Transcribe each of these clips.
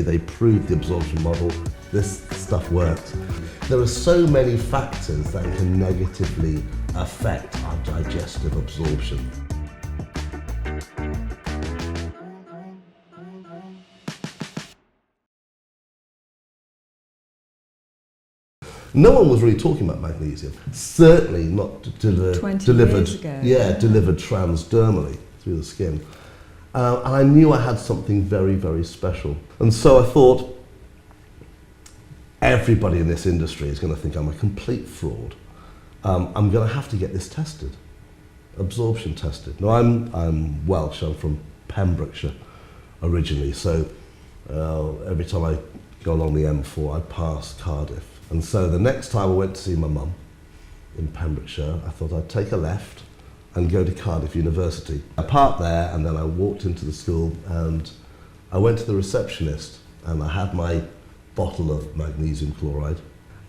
they proved the absorption model. This stuff works. There are so many factors that can negatively affect our digestive absorption. No one was really talking about magnesium. Certainly not delivered transdermally through the skin. And I knew I had something very, very special. And so I thought, everybody in this industry is going to think I'm a complete fraud. I'm going to have to get this tested, absorption tested. Now I'm Welsh. I'm from Pembrokeshire originally. So every time I go along the M4, I pass Cardiff. And so the next time I went to see my mum in Pembrokeshire, I thought I'd take a left and go to Cardiff University. I parked there and then I walked into the school and I went to the receptionist and I had my bottle of magnesium chloride,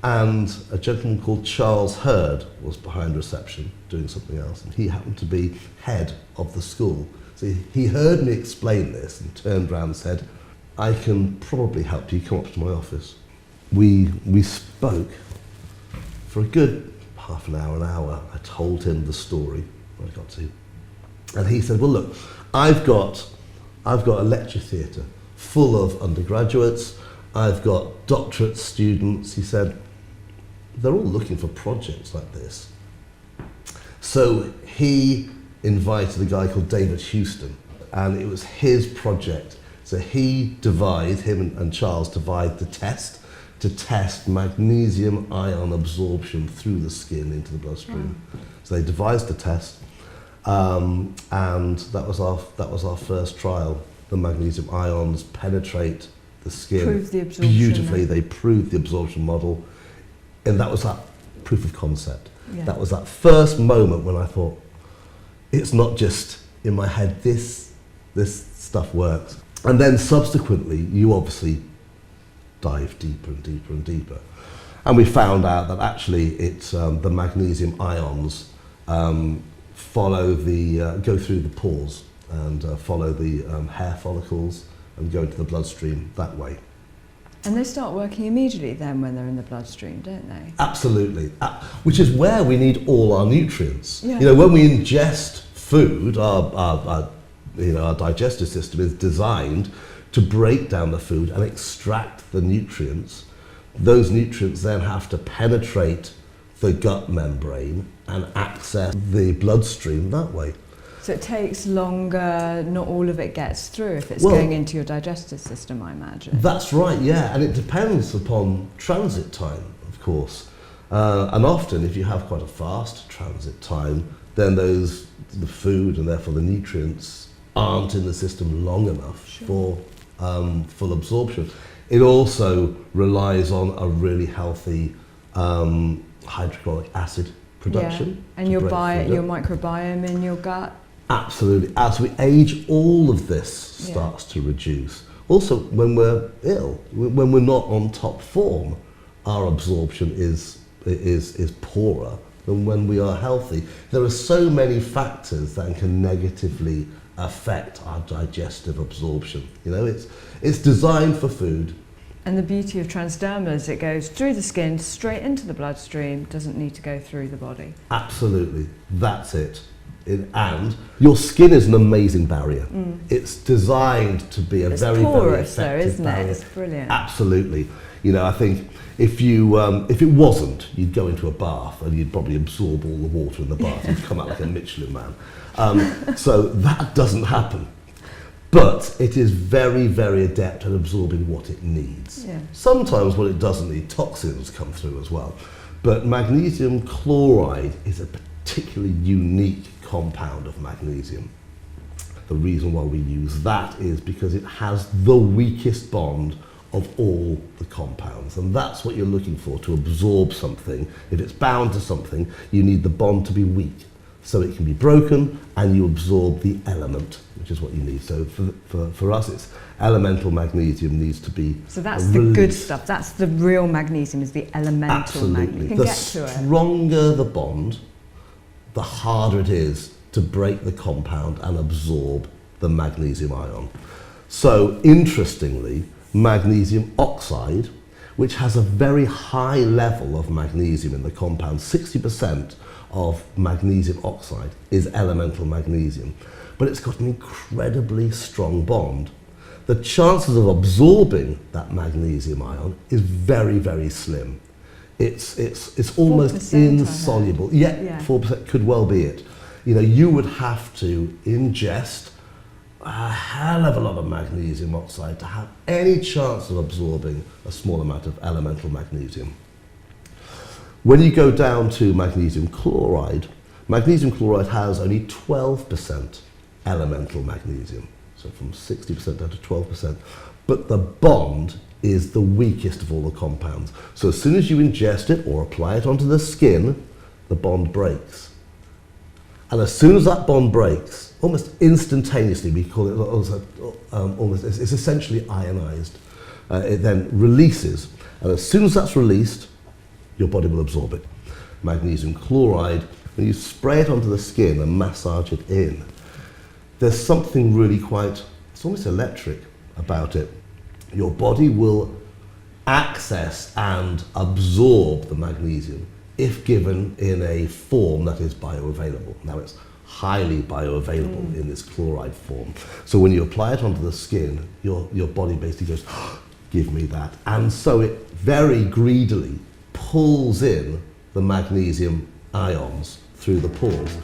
and a gentleman called Charles Hurd was behind reception doing something else, and he happened to be head of the school. So he heard me explain this and turned around and said, "I can probably help you, come up to my office." We spoke for a good half an hour. I told him the story I got to. And he said, "Well, look, I've got a lecture theatre full of undergraduates, I've got doctorate students." He said, "They're all looking for projects like this." So he invited a guy called David Houston, and it was his project. So him and Charles devised the test to test magnesium ion absorption through the skin into the bloodstream. So they devised the test, and that was our first trial. The magnesium ions penetrate the skin Prove the absorption, beautifully. They proved the absorption model, and that was that proof of concept. Yeah. That was that first moment when I thought, it's not just in my head. This stuff works. And then subsequently, you obviously dive deeper and deeper and deeper, and we found out that actually it's the magnesium ions go through the pores and follow the hair follicles and go into the bloodstream that way. And they start working immediately then when they're in the bloodstream, don't they? Absolutely, which is where we need all our nutrients. Yeah. You know, when we ingest food, our digestive system is designed to break down the food and extract the nutrients. Those nutrients then have to penetrate the gut membrane and access the bloodstream that way. So it takes longer, not all of it gets through if it's going into your digestive system, I imagine. That's right, yeah, and it depends upon transit time, of course. And often if you have quite a fast transit time, then the food and therefore the nutrients aren't in the system long enough for full absorption. It also relies on a really healthy hydrochloric acid production. Yeah. And your microbiome in your gut. Absolutely. As we age, all of this starts to reduce. Also, when we're ill, when we're not on top form, our absorption is poorer than when we are healthy. There are so many factors that can negatively affect our digestive absorption. You know, it's designed for food. And the beauty of transdermal is it goes through the skin, straight into the bloodstream, doesn't need to go through the body. Absolutely, that's it. And your skin is an amazing barrier. It's designed to be It's very, porous, very effective though, isn't barrier. it? It's brilliant. Absolutely. You know, I think if it wasn't, you'd go into a bath and you'd probably absorb all the water in the bath. You'd come out like a Michelin man. So that doesn't happen. But it is very, very adept at absorbing what it needs. Yeah. Sometimes what it doesn't need, toxins come through as well. But magnesium chloride is a particularly unique compound of magnesium. The reason why we use that is because it has the weakest bond of all the compounds, and that's what you're looking for to absorb something. If it's bound to something, you need the bond to be weak so it can be broken and you absorb the element, which is what you need. So for us, it's elemental magnesium needs to be So that's the good stuff. That's the real magnesium, is the elemental magnesium. You can the get to it. stronger the bond, the harder it is to break the compound and absorb the magnesium ion. So interestingly, magnesium oxide, which has a very high level of magnesium in the compound. 60% of magnesium oxide is elemental magnesium, but it's got an incredibly strong bond. The chances of absorbing that magnesium ion is very, very slim. It's almost 4%, I heard. insoluble. Yeah, 4% could well be it. You know, you would have to ingest a hell of a lot of magnesium oxide to have any chance of absorbing a small amount of elemental magnesium. When you go down to magnesium chloride has only 12% elemental magnesium, so from 60% down to 12%, but the bond is the weakest of all the compounds. So as soon as you ingest it or apply it onto the skin, the bond breaks. And as soon as that bond breaks, almost instantaneously, we call it it's essentially ionized. It then releases, and as soon as that's released, your body will absorb it. Magnesium chloride, when you spray it onto the skin and massage it in, there's something really it's almost electric about it. Your body will access and absorb the magnesium if given in a form that is bioavailable. Now it's highly bioavailable in this chloride form. So when you apply it onto the skin, your body basically goes, give me that. And so it very greedily pulls in the magnesium ions through the pores.